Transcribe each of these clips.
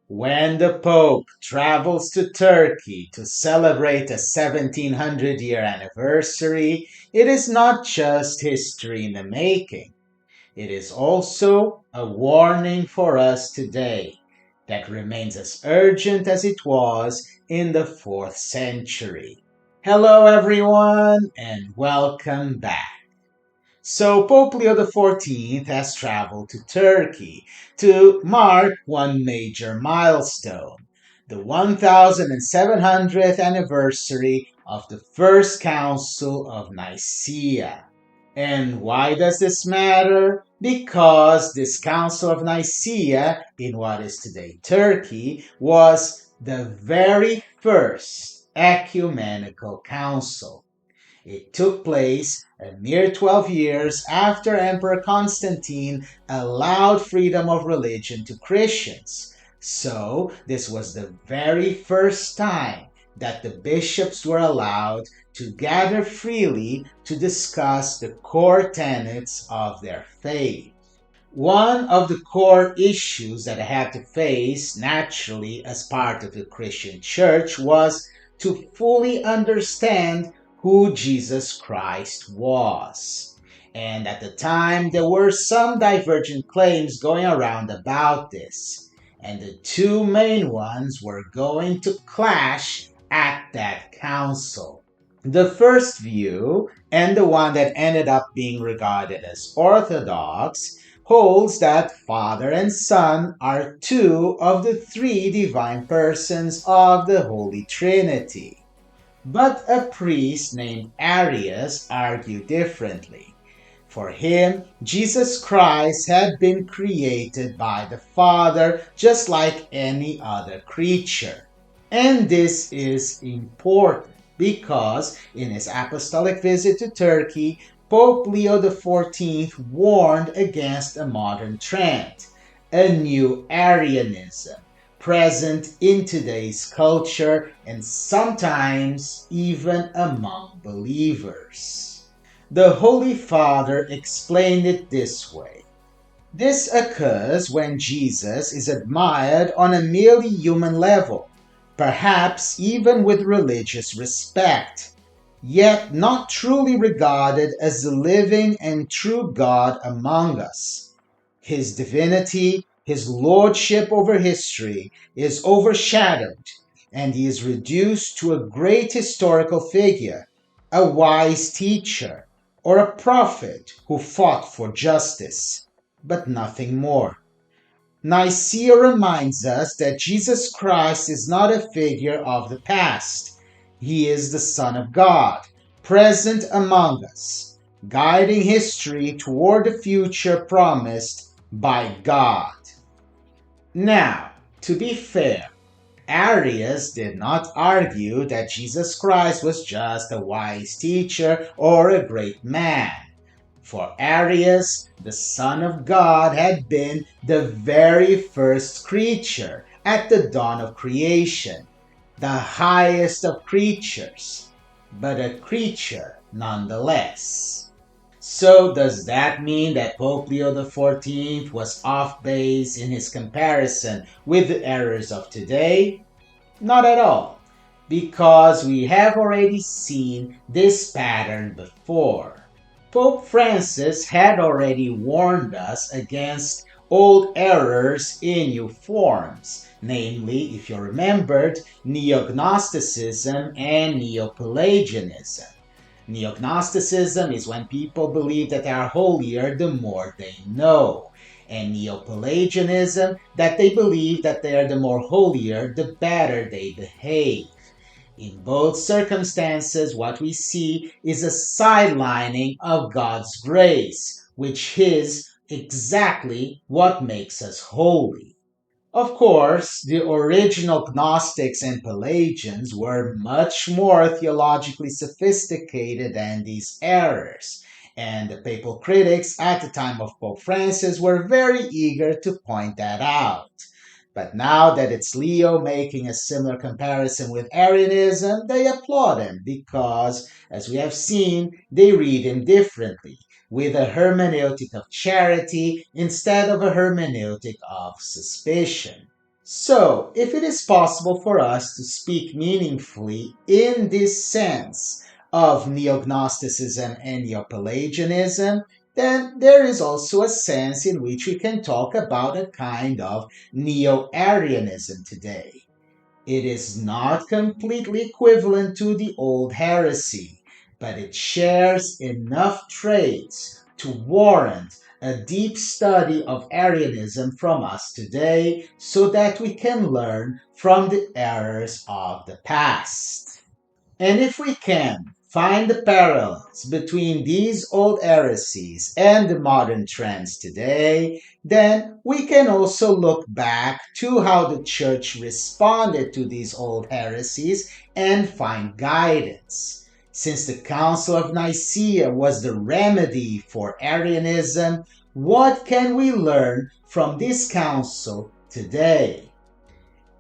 When the Pope travels to Turkey to celebrate a 1700-year anniversary, it is not just history in the making. It is also a warning for us today that remains as urgent as it was in the 4th century. Hello, everyone, and welcome back. So, Pope Leo XIV has traveled to Turkey to mark one major milestone, the 1700th anniversary of the First Council of Nicaea. And why does this matter? Because this Council of Nicaea, in what is today Turkey, was the very first ecumenical council. It took place a mere 12 years after Emperor Constantine allowed freedom of religion to Christians. So, this was the very first time that the bishops were allowed to gather freely to discuss the core tenets of their faith. One of the core issues that I had to face naturally as part of the Christian church was to fully understand who Jesus Christ was. And at the time, there were some divergent claims going around about this. And the two main ones were going to clash at that council. The first view, and the one that ended up being regarded as orthodox, holds that Father and Son are two of the three divine persons of the Holy Trinity. But a priest named Arius argued differently. For him, Jesus Christ had been created by the Father just like any other creature. And this is important because in his apostolic visit to Turkey, Pope Leo XIV warned against a modern trend, a new Arianism, present in today's culture and sometimes even among believers. The Holy Father explained it this way. This occurs when Jesus is admired on a merely human level, perhaps even with religious respect, yet not truly regarded as the living and true God among us. His divinity, his lordship over history, is overshadowed, and he is reduced to a great historical figure, a wise teacher, or a prophet who fought for justice, but nothing more. Nicaea reminds us that Jesus Christ is not a figure of the past. He is the Son of God, present among us, guiding history toward the future promised by God. Now, to be fair, Arius did not argue that Jesus Christ was just a wise teacher or a great man. For Arius, the Son of God had been the very first creature at the dawn of creation, the highest of creatures, but a creature nonetheless. So does that mean that Pope Leo XIV was off base in his comparison with the errors of today? Not at all, because we have already seen this pattern before. Pope Francis had already warned us against old errors in new forms, namely, if you remembered, Neo-Gnosticism and Neo-Pelagianism. Neo-Gnosticism is when people believe that they are holier the more they know, and Neo-Pelagianism that they believe that they are the more holier the better they behave. In both circumstances, what we see is a sidelining of God's grace, which is exactly what makes us holy. Of course, the original Gnostics and Pelagians were much more theologically sophisticated than these errors, and the papal critics at the time of Pope Francis were very eager to point that out. But now that it's Leo making a similar comparison with Arianism, they applaud him because, as we have seen, they read him differently, with a hermeneutic of charity instead of a hermeneutic of suspicion. So, if it is possible for us to speak meaningfully in this sense of Neo-Gnosticism and Neo-Pelagianism, then there is also a sense in which we can talk about a kind of Neo-Arianism today. It is not completely equivalent to the old heresy, but it shares enough traits to warrant a deep study of Arianism from us today so that we can learn from the errors of the past. And if we can find the parallels between these old heresies and the modern trends today, then we can also look back to how the church responded to these old heresies and find guidance. Since the Council of Nicaea was the remedy for Arianism, what can we learn from this council today?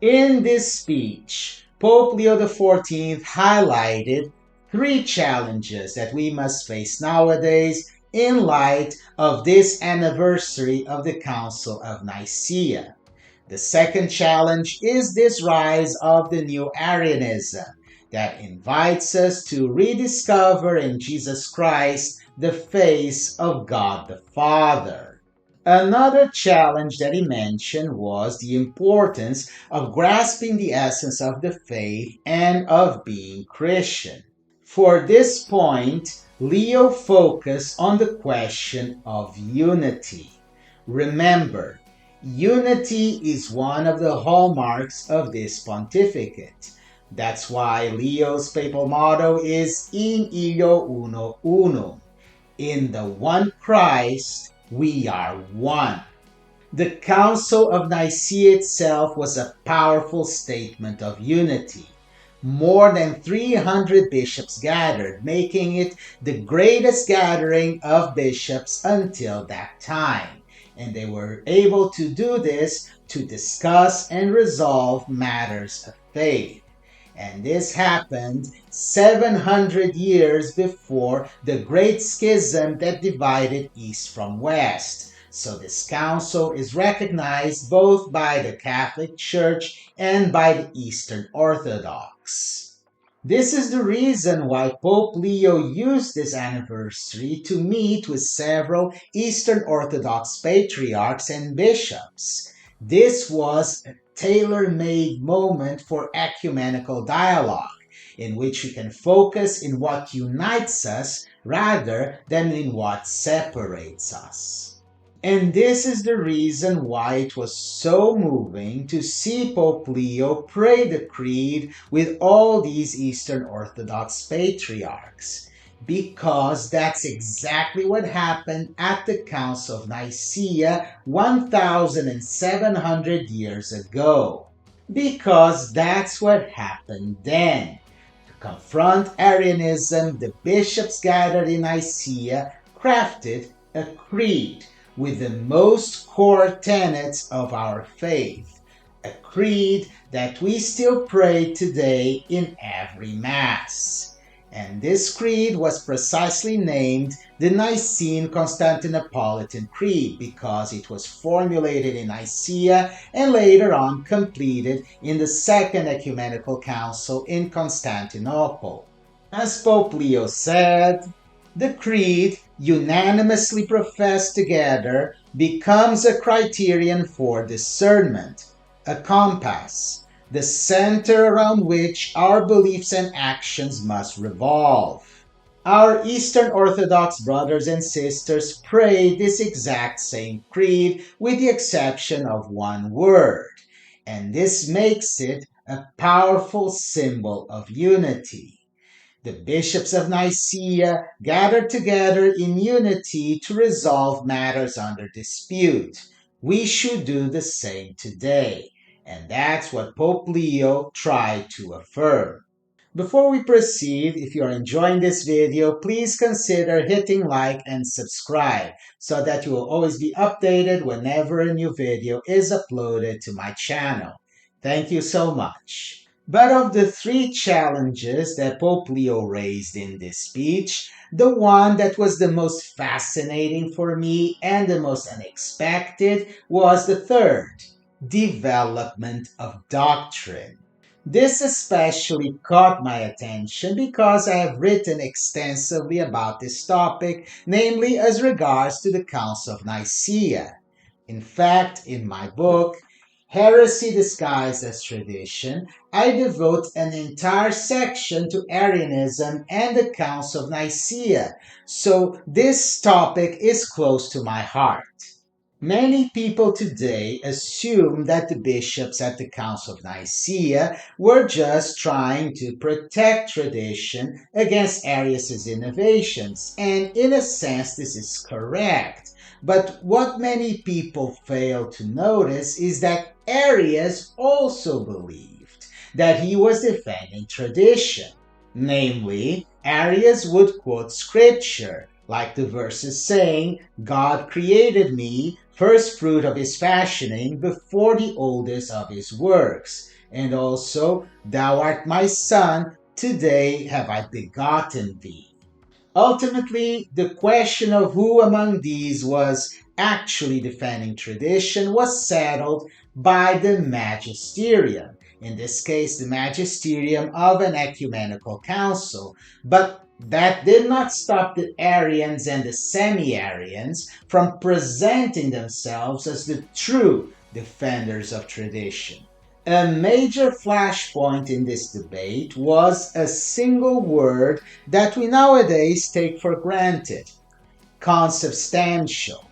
In this speech, Pope Leo XIV highlighted three challenges that we must face nowadays in light of this anniversary of the Council of Nicaea. The second challenge is this rise of the new Arianism that invites us to rediscover in Jesus Christ the face of God the Father. Another challenge that he mentioned was the importance of grasping the essence of the faith and of being Christian. For this point, Leo focused on the question of unity. Remember, unity is one of the hallmarks of this pontificate. That's why Leo's papal motto is In Illo Uno Unum. In the one Christ, we are one. The Council of Nicaea itself was a powerful statement of unity. More than 300 bishops gathered, making it the greatest gathering of bishops until that time. And they were able to do this to discuss and resolve matters of faith. And this happened 700 years before the Great Schism that divided East from West. So this council is recognized both by the Catholic Church and by the Eastern Orthodox. This is the reason why Pope Leo used this anniversary to meet with several Eastern Orthodox patriarchs and bishops. This was a tailor-made moment for ecumenical dialogue, in which we can focus in what unites us rather than in what separates us. And this is the reason why it was so moving to see Pope Leo pray the Creed with all these Eastern Orthodox patriarchs. Because that's exactly what happened at the Council of Nicaea 1,700 years ago. Because that's what happened then. To confront Arianism, the bishops gathered in Nicaea crafted a creed with the most core tenets of our faith, a creed that we still pray today in every Mass. And this creed was precisely named the Nicene Constantinopolitan Creed because it was formulated in Nicaea and later on completed in the Second Ecumenical Council in Constantinople. As Pope Leo said, the creed, unanimously professed together, becomes a criterion for discernment, a compass, the center around which our beliefs and actions must revolve. Our Eastern Orthodox brothers and sisters pray this exact same creed with the exception of one word, and this makes it a powerful symbol of unity. The bishops of Nicaea gathered together in unity to resolve matters under dispute. We should do the same today, and that's what Pope Leo tried to affirm. Before we proceed, if you are enjoying this video, please consider hitting like and subscribe so that you will always be updated whenever a new video is uploaded to my channel. Thank you so much. But of the three challenges that Pope Leo raised in this speech, the one that was the most fascinating for me and the most unexpected was the third. development of doctrine. This especially caught my attention because I have written extensively about this topic, namely as regards to the Council of Nicaea. In fact, in my book, Heresy Disguised as Tradition, I devote an entire section to Arianism and the Council of Nicaea, so this topic is close to my heart. Many people today assume that the bishops at the Council of Nicaea were just trying to protect tradition against Arius' innovations, and in a sense, this is correct. But what many people fail to notice is that Arius also believed that he was defending tradition. Namely, Arius would quote scripture, like the verses saying, God created me, first fruit of his fashioning, before the oldest of his works. And also, thou art my son, today have I begotten thee. Ultimately, the question of who among these was actually defending tradition was settled by the magisterium, in this case, the magisterium of an ecumenical council. But that did not stop the Arians and the semi Arians from presenting themselves as the true defenders of tradition. A major flashpoint in this debate was a single word that we nowadays take for granted: consubstantial.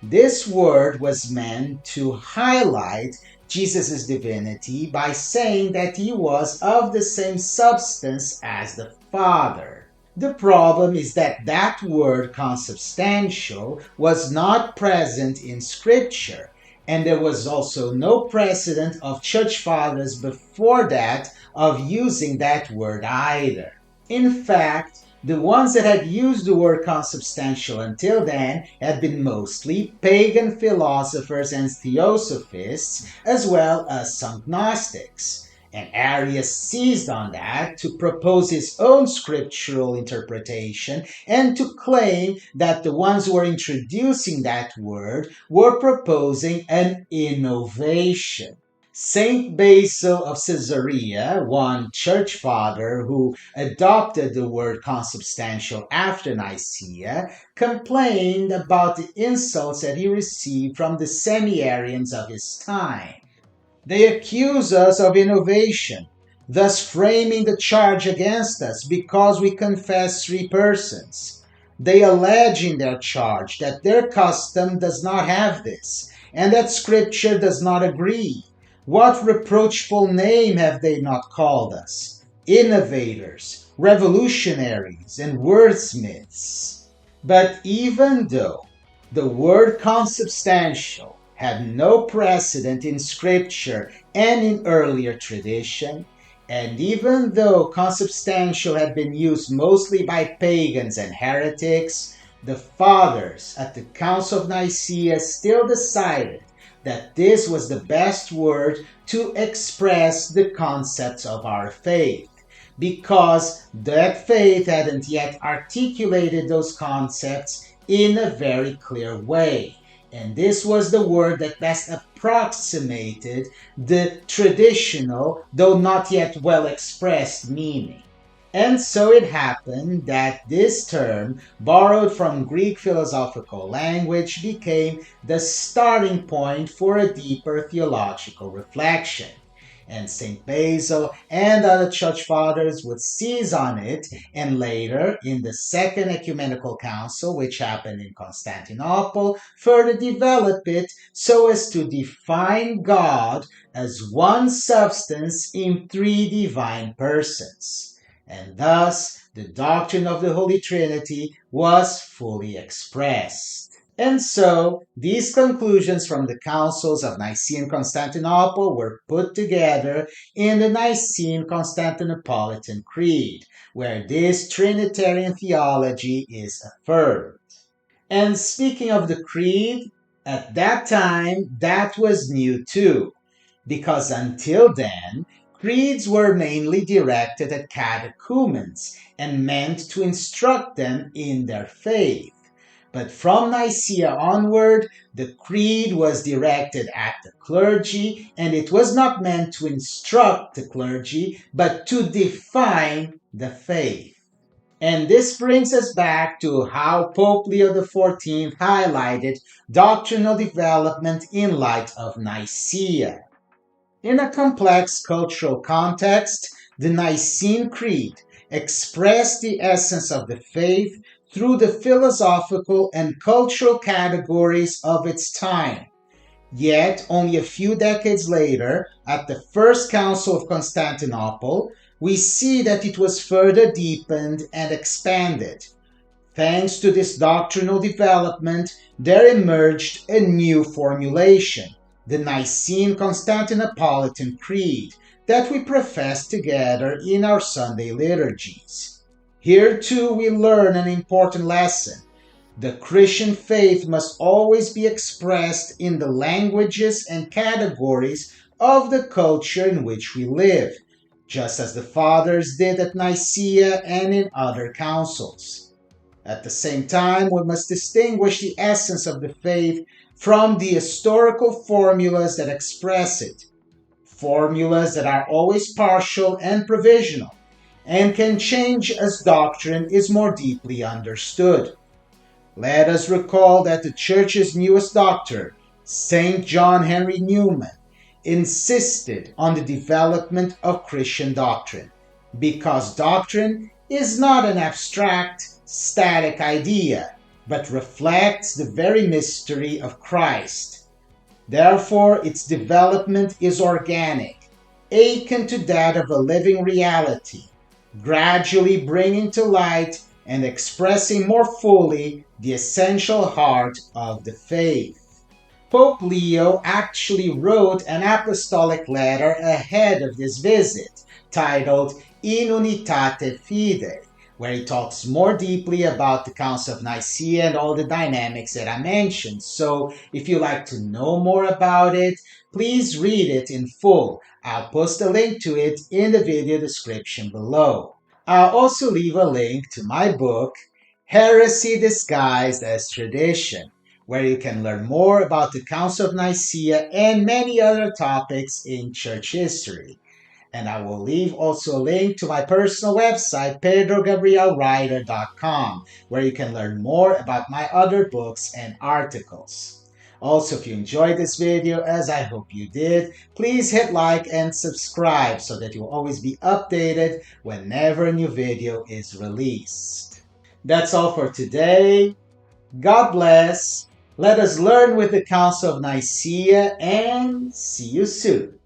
This word was meant to highlight Jesus' divinity by saying that he was of the same substance as the Father. The problem is that that word consubstantial was not present in Scripture, and there was also no precedent of church fathers before that of using that word either. In fact, the ones that had used the word consubstantial until then had been mostly pagan philosophers and theosophists, as well as some Gnostics. And Arius seized on that to propose his own scriptural interpretation and to claim that the ones who were introducing that word were proposing an innovation. Saint Basil of Caesarea, one church father who adopted the word consubstantial after Nicaea, complained about the insults that he received from the semi-Arians of his time. They accuse us of innovation, thus framing the charge against us because we confess three persons. They allege in their charge that their custom does not have this, and that Scripture does not agree. What reproachful name have they not called us? Innovators, revolutionaries, and wordsmiths. But even though the word consubstantial had no precedent in Scripture and in earlier tradition, and even though consubstantial had been used mostly by pagans and heretics, the fathers at the Council of Nicaea still decided that this was the best word to express the concepts of our faith, because that faith hadn't yet articulated those concepts in a very clear way. And this was the word that best approximated the traditional, though not yet well expressed meaning. And so it happened that this term, borrowed from Greek philosophical language, became the starting point for a deeper theological reflection. And St. Basil and other church fathers would seize on it, and later, in the Second Ecumenical Council, which happened in Constantinople, further develop it so as to define God as one substance in three divine persons. And thus, the doctrine of the Holy Trinity was fully expressed. And so, these conclusions from the councils of Nicaea and Constantinople were put together in the Nicene Constantinopolitan Creed, where this Trinitarian theology is affirmed. And speaking of the Creed, at that time, that was new too, because until then, creeds were mainly directed at catechumens and meant to instruct them in their faith. But from Nicaea onward, the creed was directed at the clergy, and it was not meant to instruct the clergy, but to define the faith. And this brings us back to how Pope Leo XIV highlighted doctrinal development in light of Nicaea. In a complex cultural context, the Nicene Creed expressed the essence of the faith through the philosophical and cultural categories of its time. Yet, only a few decades later, at the First Council of Constantinople, we see that it was further deepened and expanded. Thanks to this doctrinal development, there emerged a new formulation, the Nicene Constantinopolitan Creed, that we profess together in our Sunday liturgies. Here too we learn an important lesson. The Christian faith must always be expressed in the languages and categories of the culture in which we live, just as the Fathers did at Nicaea and in other councils. At the same time, we must distinguish the essence of the faith from the historical formulas that express it, formulas that are always partial and provisional, and can change as doctrine is more deeply understood. Let us recall that the Church's newest doctor, St. John Henry Newman, insisted on the development of Christian doctrine, because doctrine is not an abstract, static idea, but reflects the very mystery of Christ. Therefore, its development is organic, akin to that of a living reality, gradually bringing to light and expressing more fully the essential heart of the faith. Pope Leo actually wrote an apostolic letter ahead of this visit, titled In Unitate Fide, where he talks more deeply about the Council of Nicaea and all the dynamics that I mentioned. So if you'd like to know more about it, please read it in full. I'll post a link to it in the video description below. I'll also leave a link to my book, Heresy Disguised as Tradition, where you can learn more about the Council of Nicaea and many other topics in church history. And I will leave also a link to my personal website, pedrogabrielwriter.com, where you can learn more about my other books and articles. Also, if you enjoyed this video, as I hope you did, please hit like and subscribe so that you'll always be updated whenever a new video is released. That's all for today. God bless. Let us learn with the Council of Nicaea and see you soon.